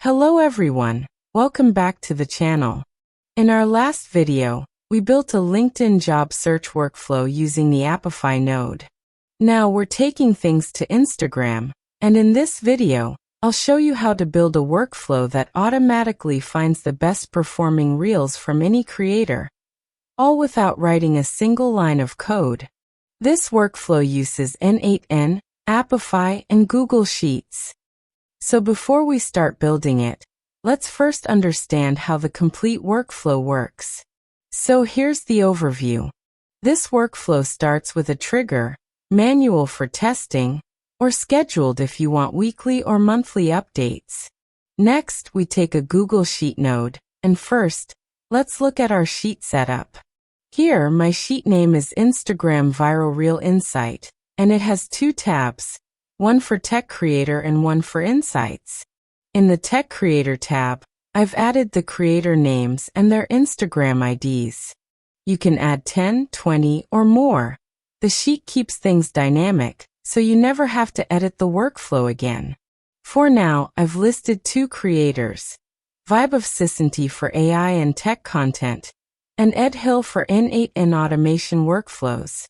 Hello everyone, welcome back to the channel. In our last video, we built a LinkedIn job search workflow using the Apify node. Now we're taking things to Instagram, and in this video, I'll show you how to build a workflow that automatically finds the best performing reels from any creator, all without writing a single line of code. This workflow uses N8N, Apify, and Google Sheets. So before we start building it, let's first understand how the complete workflow works. So here's the overview. This workflow starts with a trigger, manual for testing, or scheduled if you want weekly or monthly updates. Next, we take a Google Sheet node, and first, let's look at our sheet setup. Here, my sheet name is Instagram Viral Reel Insight, and it has two tabs, one for Tech Creator and one for Insights. In the Tech Creator tab, I've added the creator names and their Instagram IDs. You can add 10, 20, or more. The sheet keeps things dynamic, so you never have to edit the workflow again. For now, I've listed two creators, Vibe of Cicinty for AI and tech content, and Ed Hill for N8N automation workflows.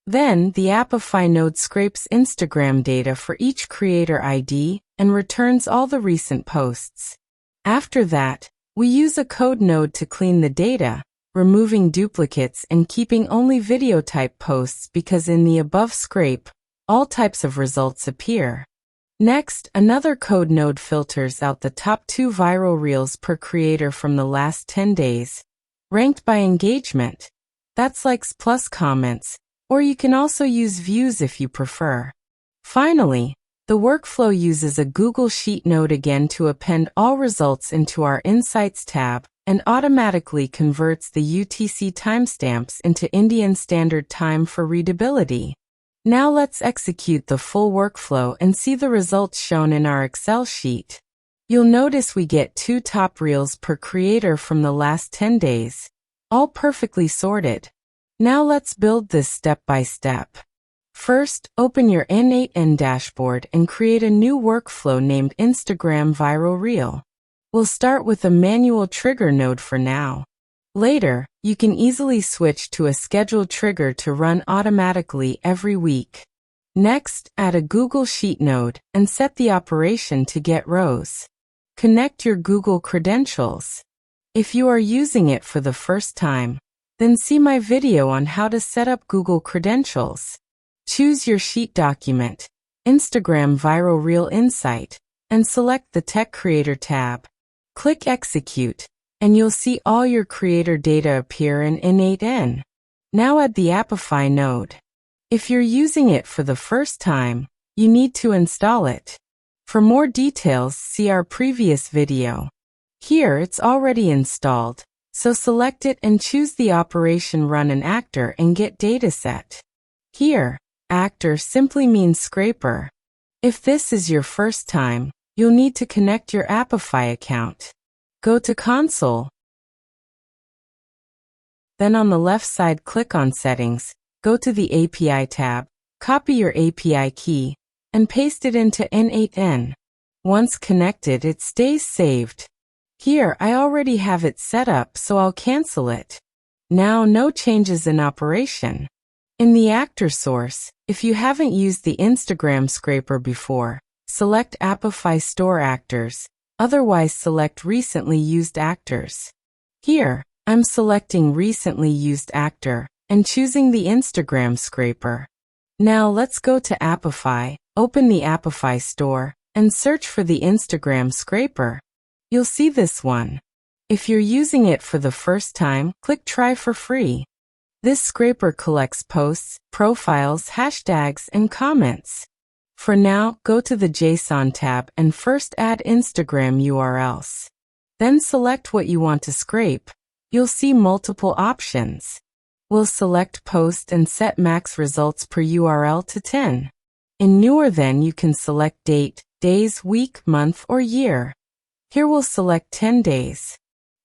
Then, the Apify node scrapes Instagram data for each creator ID and returns all the recent posts. After that, we use a code node to clean the data, removing duplicates and keeping only video type posts because in the above scrape, all types of results appear. Next, another code node filters out the top 2 viral reels per creator from the last 10 days, ranked by engagement. That's likes plus comments, or you can also use views if you prefer. Finally, the workflow uses a Google Sheet node again to append all results into our Insights tab and automatically converts the UTC timestamps into Indian Standard Time for readability. Now let's execute the full workflow and see the results shown in our Excel sheet. You'll notice we get 2 top reels per creator from the last 10 days, all perfectly sorted. Now let's build this step by step. First, open your N8N dashboard and create a new workflow named Instagram Viral Reel. We'll start with a manual trigger node for now. Later, you can easily switch to a scheduled trigger to run automatically every week. Next, add a Google Sheet node and set the operation to get rows. Connect your Google credentials. If you are using it for the first time, then see my video on how to set up Google credentials. Choose your sheet document, Instagram Viral Reel Insight, and select the Tech Creator tab. Click Execute, and you'll see all your creator data appear in N8N. Now add the Apify node. If you're using it for the first time, you need to install it. For more details, see our previous video. Here it's already installed, so select it and choose the operation Run an Actor and get dataset. Here, actor simply means scraper. If this is your first time, you'll need to connect your Apify account. Go to Console. Then on the left side click on Settings, go to the API tab, copy your API key, and paste it into N8N. Once connected, it stays saved. Here, I already have it set up, so I'll cancel it. Now, no changes in operation. In the actor source, if you haven't used the Instagram scraper before, select Apify Store Actors, otherwise select Recently Used Actors. Here, I'm selecting Recently Used Actor and choosing the Instagram scraper. Now let's go to Apify, open the Apify store, and search for the Instagram scraper. You'll see this one. If you're using it for the first time, click Try for free. This scraper collects posts, profiles, hashtags, and comments. For now, go to the JSON tab and first add Instagram URLs. Then select what you want to scrape. You'll see multiple options. We'll select Post and set max results per URL to 10. In Newer Then you can select date, days, week, month, or year. Here we'll select 10 days.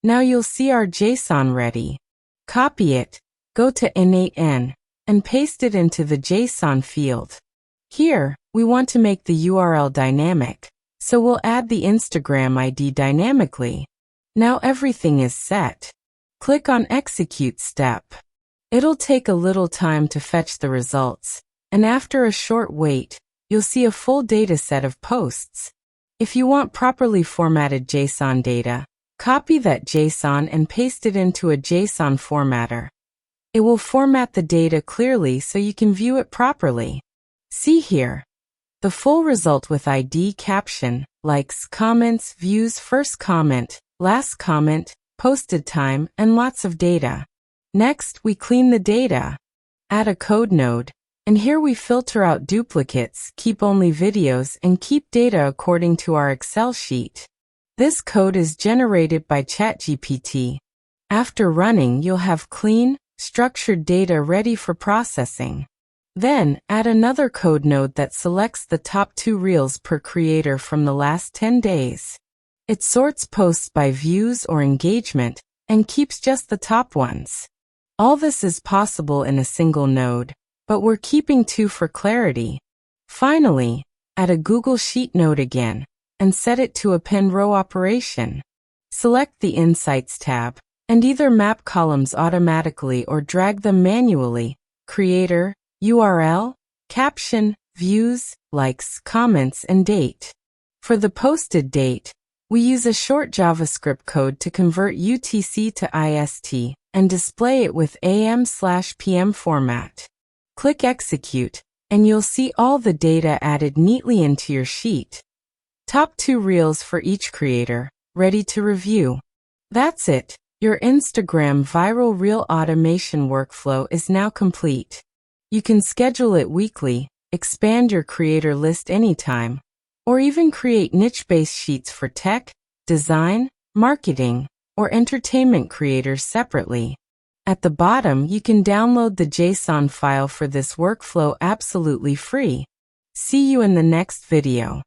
Now you'll see our JSON ready. Copy it, go to N8N, and paste it into the JSON field. Here, we want to make the URL dynamic, So we'll add the Instagram ID dynamically. Now everything is set. Click on Execute step. It'll take a little time to fetch the results, and after a short wait, you'll see a full dataset of posts. If you want properly formatted JSON data, copy that JSON and paste it into a JSON formatter. It will format the data clearly so you can view it properly. See here. The full result with ID, caption, likes, comments, views, first comment, last comment, posted time, and lots of data. Next, we clean the data. Add a code node, and here we filter out duplicates, keep only videos, and keep data according to our Excel sheet. This code is generated by ChatGPT. After running, you'll have clean, structured data ready for processing. Then, add another code node that selects the top 2 reels per creator from the last 10 days. It sorts posts by views or engagement and keeps just the top ones. All this is possible in a single node, but we're keeping 2 for clarity. Finally, add a Google Sheet node again and set it to append row operation. Select the Insights tab and either map columns automatically or drag them manually. Creator, URL, caption, views, likes, comments, and date. For the posted date, we use a short JavaScript code to convert UTC to IST and display it with AM/PM format. Click Execute, and you'll see all the data added neatly into your sheet. Top 2 reels for each creator, ready to review. That's it. Your Instagram viral reel automation workflow is now complete. You can schedule it weekly, expand your creator list anytime, or even create niche-based sheets for tech, design, marketing, or entertainment creators separately. At the bottom, you can download the JSON file for this workflow absolutely free. See you in the next video.